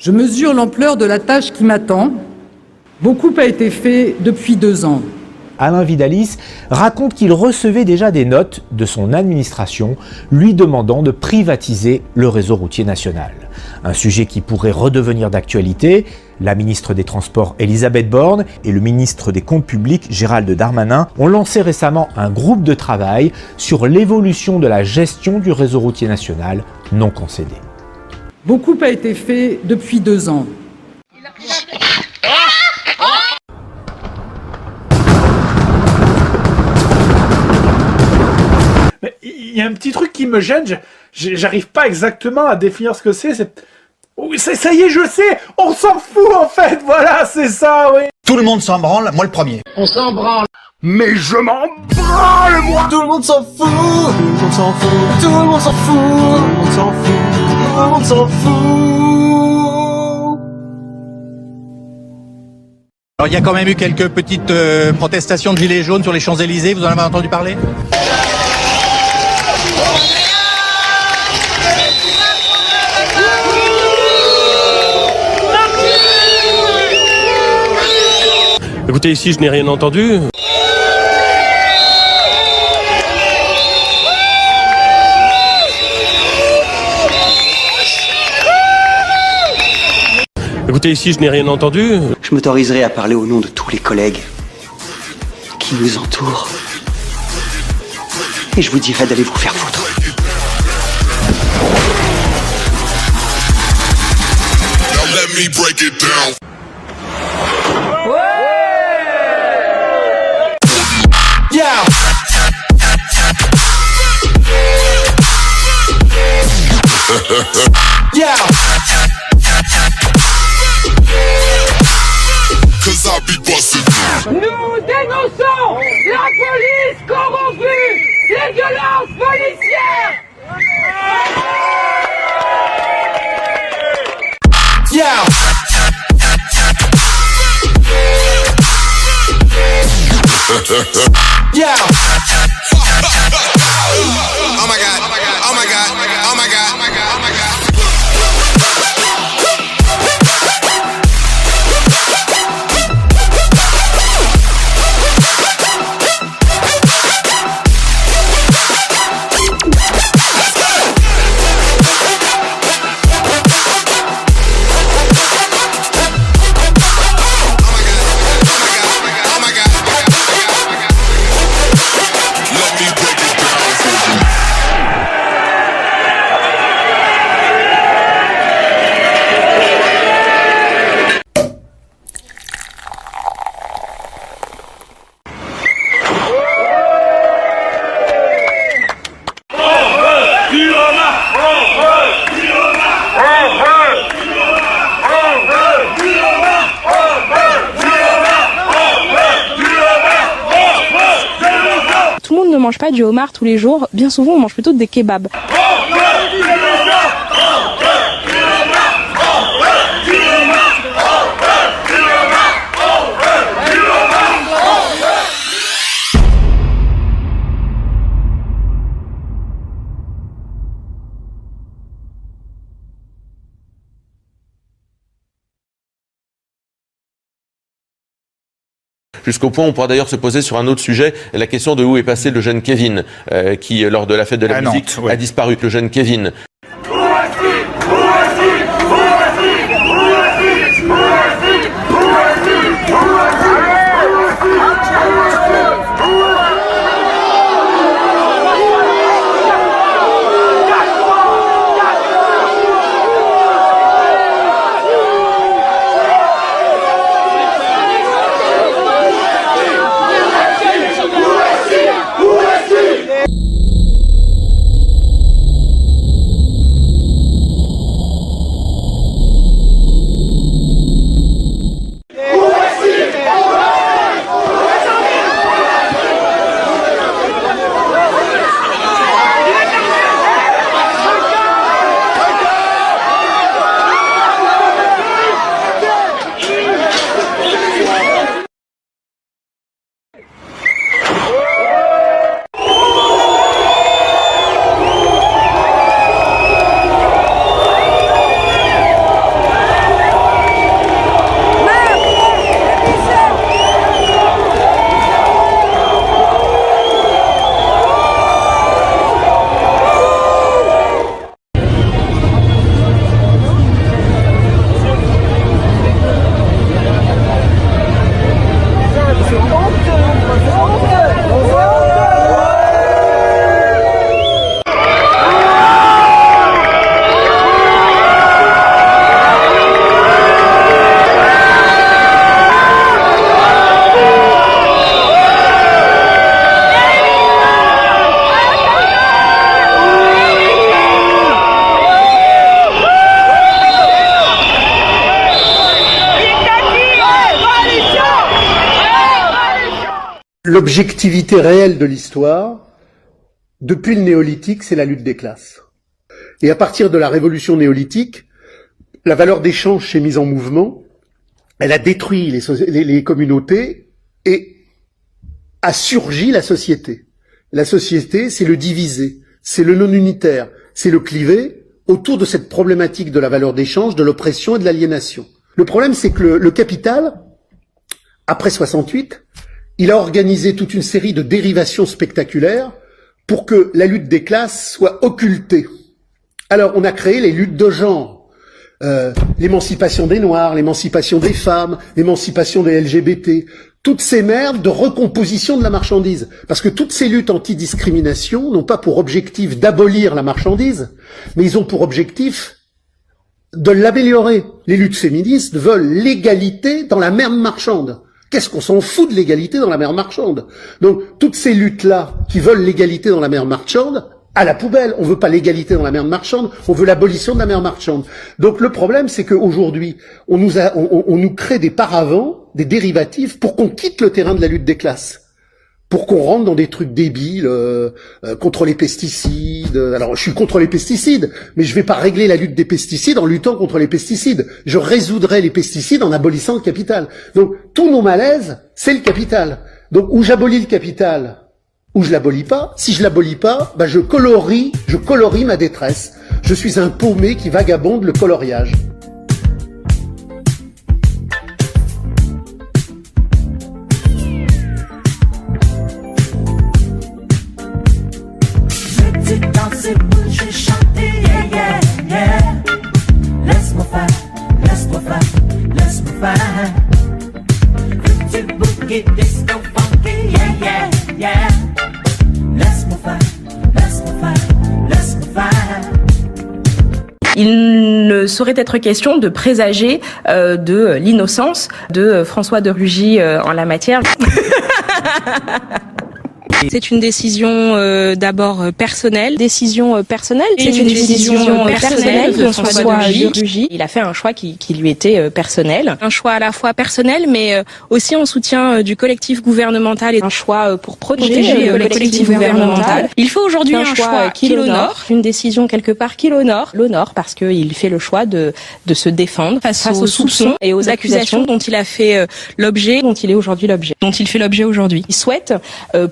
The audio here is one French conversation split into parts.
Je mesure l'ampleur de la tâche qui m'attend. Beaucoup a été fait depuis 2 ans. Alain Vidalis raconte qu'il recevait déjà des notes de son administration lui demandant de privatiser le réseau routier national. Un sujet qui pourrait redevenir d'actualité. La ministre des Transports Elisabeth Borne et le ministre des Comptes publics Gérald Darmanin ont lancé récemment un groupe de travail sur l'évolution de la gestion du réseau routier national non concédé. Beaucoup a été fait depuis 2 ans. Il y a un petit truc qui me gêne, j'arrive pas exactement à définir ce que c'est. Oui, ça y est, je sais, on s'en fout en fait, voilà, c'est ça, oui. Tout le monde s'en branle, moi le premier. On s'en branle. Mais je m'en branle, moi. Tout le monde s'en fout. Tout le monde s'en fout. Tout le monde s'en fout. Tout le monde s'en fout. Tout le monde s'en fout. Alors il y a quand même eu quelques petites protestations de gilets jaunes sur les Champs-Élysées, vous en avez entendu parler ? Écoutez, ici, je n'ai rien entendu. Écoutez, ici, je n'ai rien entendu. Je m'autoriserai à parler au nom de tous les collègues qui nous entourent. Et je vous dirai d'aller vous faire foutre. Now let me break it down. Yeah. Nous dénonçons la police corrompue, les violences policières. Yeah. Yeah. Oh my god, oh my god, oh my god, oh my god, oh my god, oh my god. Tout le monde ne mange pas du homard tous les jours, bien souvent on mange plutôt des kebabs. Jusqu'au point, on pourra d'ailleurs se poser sur un autre sujet, la question de où est passé le jeune Kevin, qui, lors de la fête de la musique, Nantes, ouais. a disparu. Le jeune Kevin. L'objectivité réelle de l'histoire, depuis le néolithique, c'est la lutte des classes. Et à partir de la révolution néolithique, la valeur d'échange s'est mise en mouvement, elle a détruit les communautés et a surgi la société. La société, c'est le divisé, c'est le non-unitaire, c'est le clivé autour de cette problématique de la valeur d'échange, de l'oppression et de l'aliénation. Le problème, c'est que le capital, après 68, il a organisé toute une série de dérivations spectaculaires pour que la lutte des classes soit occultée. Alors, on a créé les luttes de genre, l'émancipation des Noirs, l'émancipation des femmes, l'émancipation des LGBT, toutes ces merdes de recomposition de la marchandise. Parce que toutes ces luttes anti-discrimination n'ont pas pour objectif d'abolir la marchandise, mais ils ont pour objectif de l'améliorer. Les luttes féministes veulent l'égalité dans la merde marchande. Qu'est-ce qu'on s'en fout de l'égalité dans la mer marchande? Donc, toutes ces luttes-là qui veulent l'égalité dans la mer marchande, à la poubelle. On veut pas l'égalité dans la mer marchande, on veut l'abolition de la mer marchande. Donc, le problème, c'est qu'aujourd'hui, on nous crée des paravents, des dérivatifs, pour qu'on quitte le terrain de la lutte des classes. Pour qu'on rentre dans des trucs débiles, contre les pesticides. Alors, je suis contre les pesticides, mais je vais pas régler la lutte des pesticides en luttant contre les pesticides. Je résoudrai les pesticides en abolissant le capital. Donc, tous nos malaises, c'est le capital. Donc, ou j'abolis le capital, ou je l'abolis pas. Si je l'abolis pas, bah, je colorie ma détresse. Je suis un paumé qui vagabonde le coloriage. Il ne saurait être question de présager de l'innocence de François de Rugy en la matière. C'est une décision d'abord personnelle. C'est une décision personnelle de François de Rugy. Il a fait un choix qui lui était personnel. Un choix à la fois personnel, mais aussi en soutien du collectif gouvernemental et un choix pour protéger le collectif gouvernemental. Il faut aujourd'hui un choix qui l'honore. Une décision quelque part qui l'honore. L'honore parce qu'il fait le choix de se défendre face aux soupçons et aux accusations dont il a fait l'objet, dont il est aujourd'hui l'objet, dont il fait l'objet aujourd'hui. Il souhaite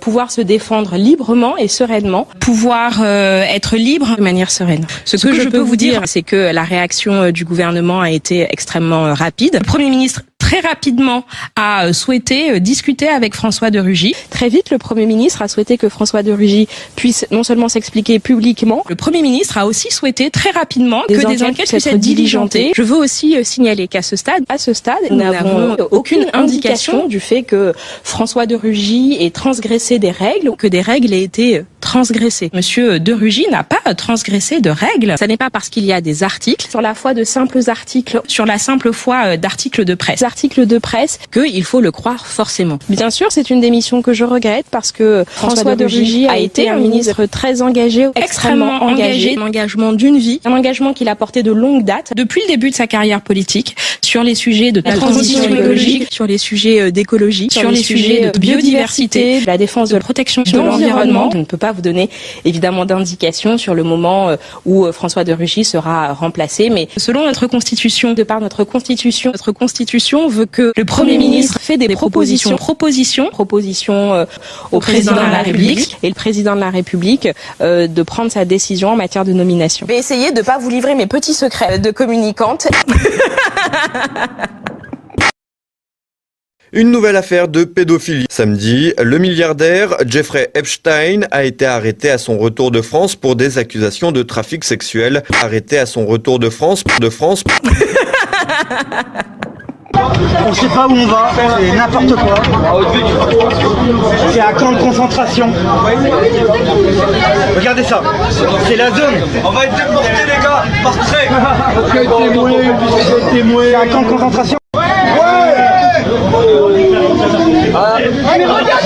pouvoir se défendre librement et sereinement, pouvoir être libre de manière sereine. Ce que je peux vous dire, c'est que la réaction du gouvernement a été extrêmement rapide. Le Premier ministre très rapidement a souhaité discuter avec François de Rugy. Très vite, le Premier ministre a souhaité que François de Rugy puisse non seulement s'expliquer publiquement, le Premier ministre a aussi souhaité très rapidement que des enquêtes puissent être diligentées. Je veux aussi signaler qu'à ce stade, nous n'avons aucune indication du fait que François de Rugy ait transgressé des règles ou que des règles aient été transgressées. Monsieur de Rugy n'a pas transgressé de règles. Ça n'est pas parce qu'il y a des articles, sur la foi de simples articles, sur la simple foi d'articles de presse. Articles de presse, qu'il faut le croire forcément. Bien sûr, c'est une démission que je regrette parce que François de Rugy a été un ministre très engagé, extrêmement engagé, un engagement d'une vie, un engagement qu'il a porté de longue date, depuis le début de sa carrière politique, sur les sujets de la transition écologique, sur les sujets d'écologie, sur les sujets de biodiversité, de la défense de la protection de l'environnement. Je ne peux pas vous donner évidemment d'indications sur le moment où François de Rugy sera remplacé, mais selon notre constitution, de par notre constitution veut que le Premier ministre fait des propositions au président de la République et le président de la République de prendre sa décision en matière de nomination. Je vais essayer de ne pas vous livrer mes petits secrets de communicante. Une nouvelle affaire de pédophilie. Samedi, le milliardaire Jeffrey Epstein a été arrêté à son retour de France pour des accusations de trafic sexuel. Arrêté à son retour de France. On sait pas où on va, c'est n'importe quoi. C'est un camp de concentration. Regardez ça, c'est la zone. On va être déportés les gars, par trait. C'est un camp de concentration. Mais regarde,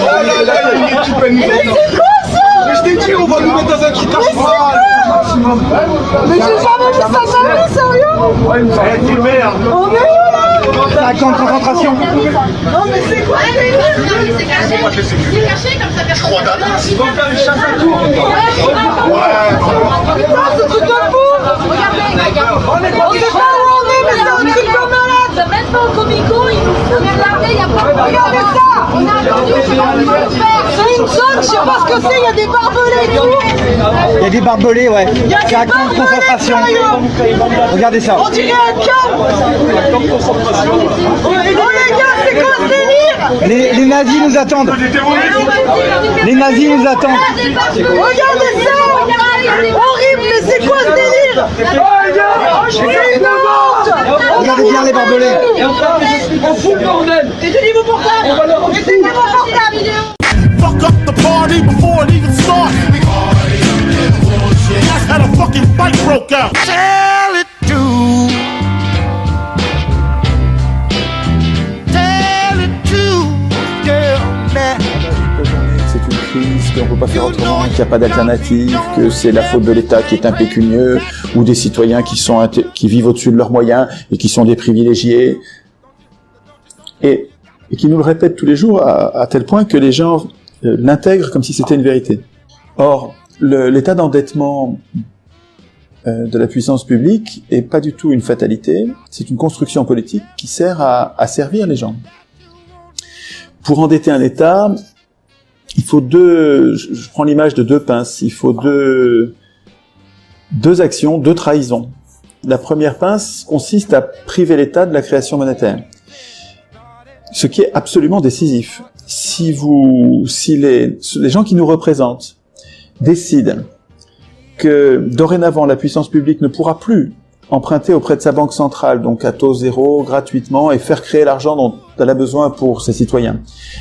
mais c'est quoi ça? Mais je t'ai dit, on va nous mettre dans un truc à cheval. Mais j'ai jamais vu ça, sérieux? Ouais, c'est merde. On est où là? C'est un camp de concentration. Non mais c'est quoi c'est caché comme ça personne ne peut. Ils vont faire une chasse à tour. Putain, ce truc de fou. Regardez, on sait pas où on est, mais c'est un truc de malade. Même pas au Comico, ils nous font regarder, il y a pas. Regardez ça. On a attendu, c'est une zone, je sais pas ce que c'est, il y a des barbelés et tout. Il y a des barbelés, ouais. C'est un camp de concentration. Regardez ça. On dirait un camp. Oh les gars, c'est quoi ce délire? Les nazis nous attendent. Les nazis nous attendent. Regardez ça. Horrible, mais c'est quoi ce délire? C'est une honte. Regardez bien les barbelés. On fout le bordel. Éteignez-vous pour ça. Éteignez-vous pour ça, vidéo. Fuck up the party before it even starts. That's how the fucking fight broke out. Tell it to. Tell it to. C'est une crise, qu'on ne peut pas faire autrement, qu'il n'y a pas d'alternative, que c'est la faute de l'État qui est impécunieux, ou des citoyens qui vivent au-dessus de leurs moyens et qui sont des privilégiés, et qui nous le répètent tous les jours à tel point que les gens l'intègrent comme si c'était une vérité. Or, l'état d'endettement de la puissance publique est pas du tout une fatalité, c'est une construction politique qui sert à servir les gens. Pour endetter un État, il faut je prends l'image de deux pinces, il faut deux actions, deux trahisons. La première pince consiste à priver l'État de la création monétaire. Ce qui est absolument décisif. Si les gens qui nous représentent décident que dorénavant la puissance publique ne pourra plus emprunter auprès de sa banque centrale, donc à taux zéro, gratuitement, et faire créer l'argent dont elle a besoin pour ses citoyens,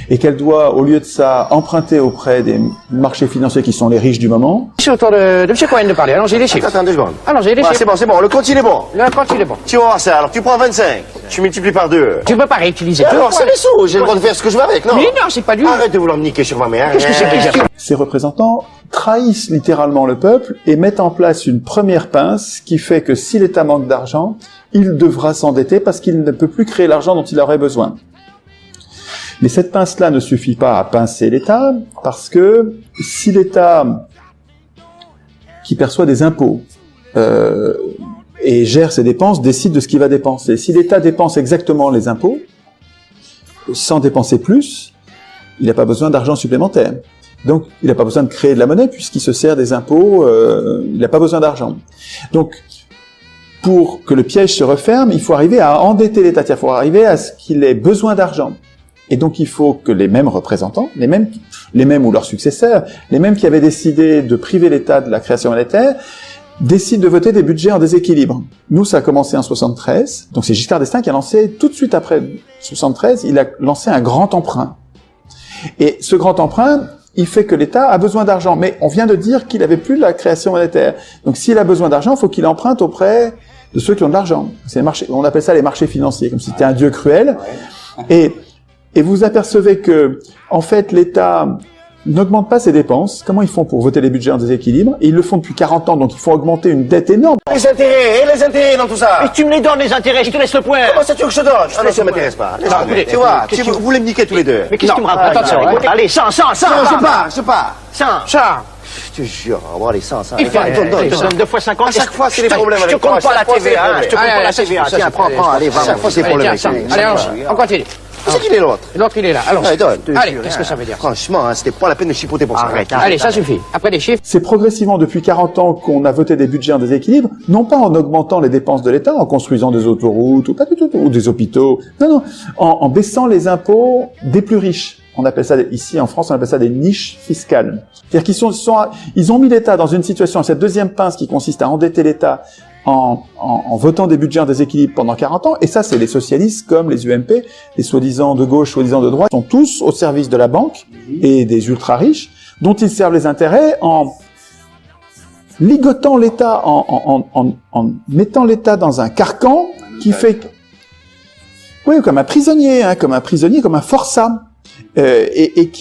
et qu'elle doit, au lieu de ça, emprunter auprès des marchés financiers qui sont les riches du moment. Je suis autour de M. Cohen de parler. Allons-y les chiffres. Attends 2 secondes. Allons-y les chiffres. C'est bon, le compte il est bon. Le compte il est bon. Tu vas voir ça, alors tu prends 25, tu multiplies par 2. Tu peux pas réutiliser. Alors c'est les sous, j'ai le droit de faire ce que je veux avec, non? Mais non, c'est pas lui. Arrête de vouloir me niquer sur ma mère. Qu'est-ce que c'est que ça? Ces représentants trahissent littéralement le peuple et mettent en place une première pince qui fait que si l'État manque d'argent, il devra s'endetter parce qu'il ne peut plus créer l'argent dont il aurait besoin. Mais cette pince-là ne suffit pas à pincer l'État, parce que si l'État, qui perçoit des impôts et gère ses dépenses, décide de ce qu'il va dépenser. Si l'État dépense exactement les impôts, sans dépenser plus, il n'a pas besoin d'argent supplémentaire. Donc, il n'a pas besoin de créer de la monnaie, puisqu'il se sert des impôts, il n'a pas besoin d'argent. Donc, pour que le piège se referme, il faut arriver à endetter l'État, il faut arriver à ce qu'il ait besoin d'argent. Et donc il faut que les mêmes représentants, les mêmes ou leurs successeurs, les mêmes qui avaient décidé de priver l'État de la création monétaire, décident de voter des budgets en déséquilibre. Nous, ça a commencé en 73, donc c'est Giscard d'Estaing qui a lancé, tout de suite après 73, il a lancé un grand emprunt. Et ce grand emprunt, il fait que l'État a besoin d'argent. Mais on vient de dire qu'il n'avait plus la création monétaire. Donc s'il a besoin d'argent, il faut qu'il emprunte auprès de ceux qui ont de l'argent. C'est les marchés, on appelle ça les marchés financiers, comme si c'était un dieu cruel. Et vous apercevez que, en fait, l'État n'augmente pas ses dépenses. Comment ils font pour voter les budgets en déséquilibre? Et ils le font depuis 40 ans, donc il faut augmenter une dette énorme. Les intérêts dans tout ça. Mais tu me les donnes les intérêts, je te laisse le point. Comment ça tu veux que je te donne? Ah non, ça m'intéresse pas. Tu vois, vous voulez me niquer tous les deux. Mais qu'est-ce que tu me racontes? Attention, allez, 100. Je pars. 100. Je te jure, on va voir les 100. Il fait, donne 2 fois 50. À chaque fois, c'est les problèmes avec toi. Je te compte pas la TVA, je te compte pas la TVA. Tiens, prends, allez, va. Chaque fois, c'est les problèmes avec toi. Allez, on continue. C'est qui est l'autre? L'autre, il est là. Allons. Allez, qu'est-ce que ça veut dire? Franchement, c'était pas la peine de chipoter pour ça. Arrête. Allez, ça suffit. Après les chiffres. C'est progressivement depuis 40 ans qu'on a voté des budgets en déséquilibre, non pas en augmentant les dépenses de l'État, en construisant des autoroutes, ou pas du tout, ou des hôpitaux. Non, en baissant les impôts des plus riches. On appelle ça, ici en France, on appelle ça des niches fiscales. C'est-à-dire qu'ils ont mis l'État dans une situation, cette deuxième pince qui consiste à endetter l'État en votant des budgets en déséquilibre pendant 40 ans, et ça c'est les socialistes comme les UMP, les soi-disant de gauche, soi-disant de droite, sont tous au service de la banque et des ultra-riches, dont ils servent les intérêts en ligotant l'État, en mettant l'État dans un carcan qui fait... Oui, comme un prisonnier, comme un forçat. et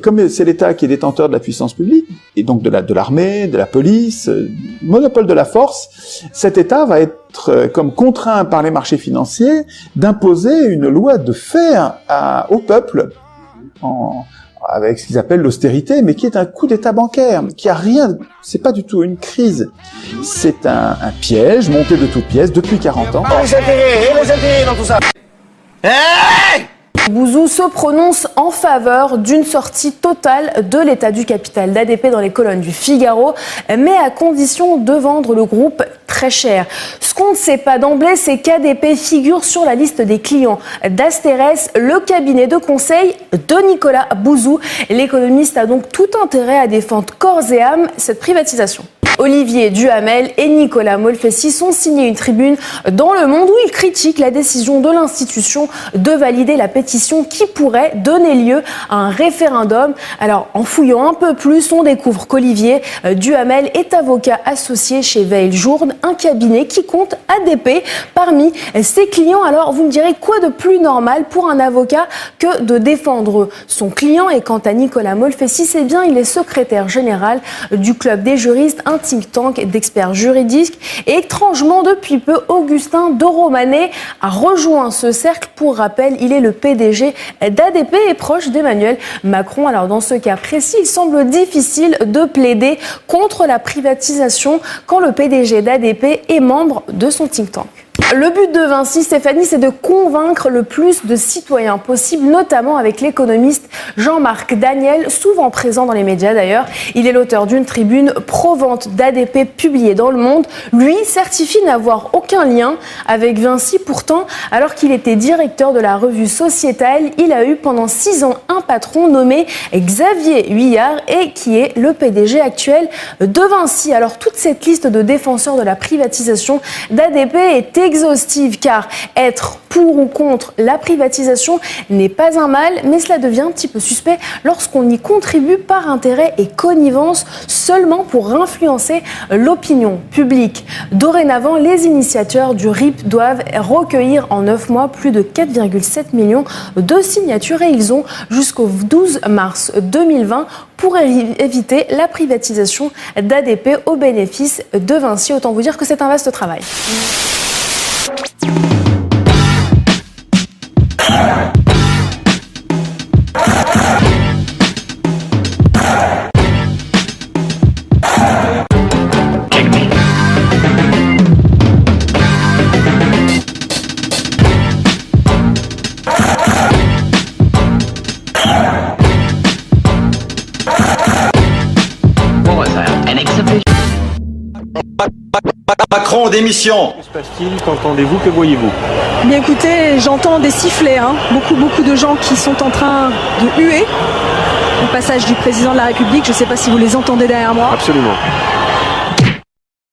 comme c'est l'État qui est détenteur de la puissance publique, et donc de l'armée, de la police, monopole de la force, cet État va être comme contraint par les marchés financiers d'imposer une loi de fer au peuple, avec ce qu'ils appellent l'austérité, mais qui est un coup d'État bancaire, qui a rien, c'est pas du tout une crise, c'est un piège monté de toutes pièces depuis 40 ans. Les intérêts dans tout ça. Hey! Bouzou se prononce en faveur d'une sortie totale de l'état du capital d'ADP dans les colonnes du Figaro, mais à condition de vendre le groupe très cher. Ce qu'on ne sait pas d'emblée, c'est qu'ADP figure sur la liste des clients d'Asterès, le cabinet de conseil de Nicolas Bouzou. L'économiste a donc tout intérêt à défendre corps et âme cette privatisation. Olivier Duhamel et Nicolas Molfessis ont signé une tribune dans Le Monde où ils critiquent la décision de l'institution de valider la pétition qui pourrait donner lieu à un référendum. Alors, en fouillant un peu plus, on découvre qu'Olivier Duhamel est avocat associé chez Veil Jourde, un cabinet qui compte ADP parmi ses clients. Alors, vous me direz, quoi de plus normal pour un avocat que de défendre son client? Et quant à Nicolas Molfessis, eh bien, il est secrétaire général du Club des juristes, un think tank d'experts juridiques. Et étrangement, depuis peu, Augustin de Romanet a rejoint ce cercle. Pour rappel, il est le PDG d'ADP et proche d'Emmanuel Macron. Alors dans ce cas précis, il semble difficile de plaider contre la privatisation quand le PDG d'ADP est membre de son think tank. Le but de Vinci, Stéphanie, c'est de convaincre le plus de citoyens possible, notamment avec l'économiste Jean-Marc Daniel, souvent présent dans les médias d'ailleurs. Il est l'auteur d'une tribune pro-vente d'ADP publiée dans Le Monde. Lui certifie n'avoir aucun lien avec Vinci. Pourtant, alors qu'il était directeur de la revue Sociétal, il a eu pendant 6 ans un patron nommé Xavier Huillard et qui est le PDG actuel de Vinci. Alors toute cette liste de défenseurs de la privatisation d'ADP est exhaustive, car être pour ou contre la privatisation n'est pas un mal, mais cela devient un petit peu suspect lorsqu'on y contribue par intérêt et connivence seulement pour influencer l'opinion publique. Dorénavant, les initiateurs du RIP doivent recueillir en 9 mois plus de 4,7 millions de signatures et ils ont jusqu'au 12 mars 2020 pour éviter la privatisation d'ADP au bénéfice de Vinci. Autant vous dire que c'est un vaste travail. Macron en démission. Que se passe-t-il? Qu'entendez-vous? Que voyez-vous? Bien écoutez, j'entends des sifflets, beaucoup de gens qui sont en train de huer au passage du président de la République. Je ne sais pas si vous les entendez derrière moi. Absolument.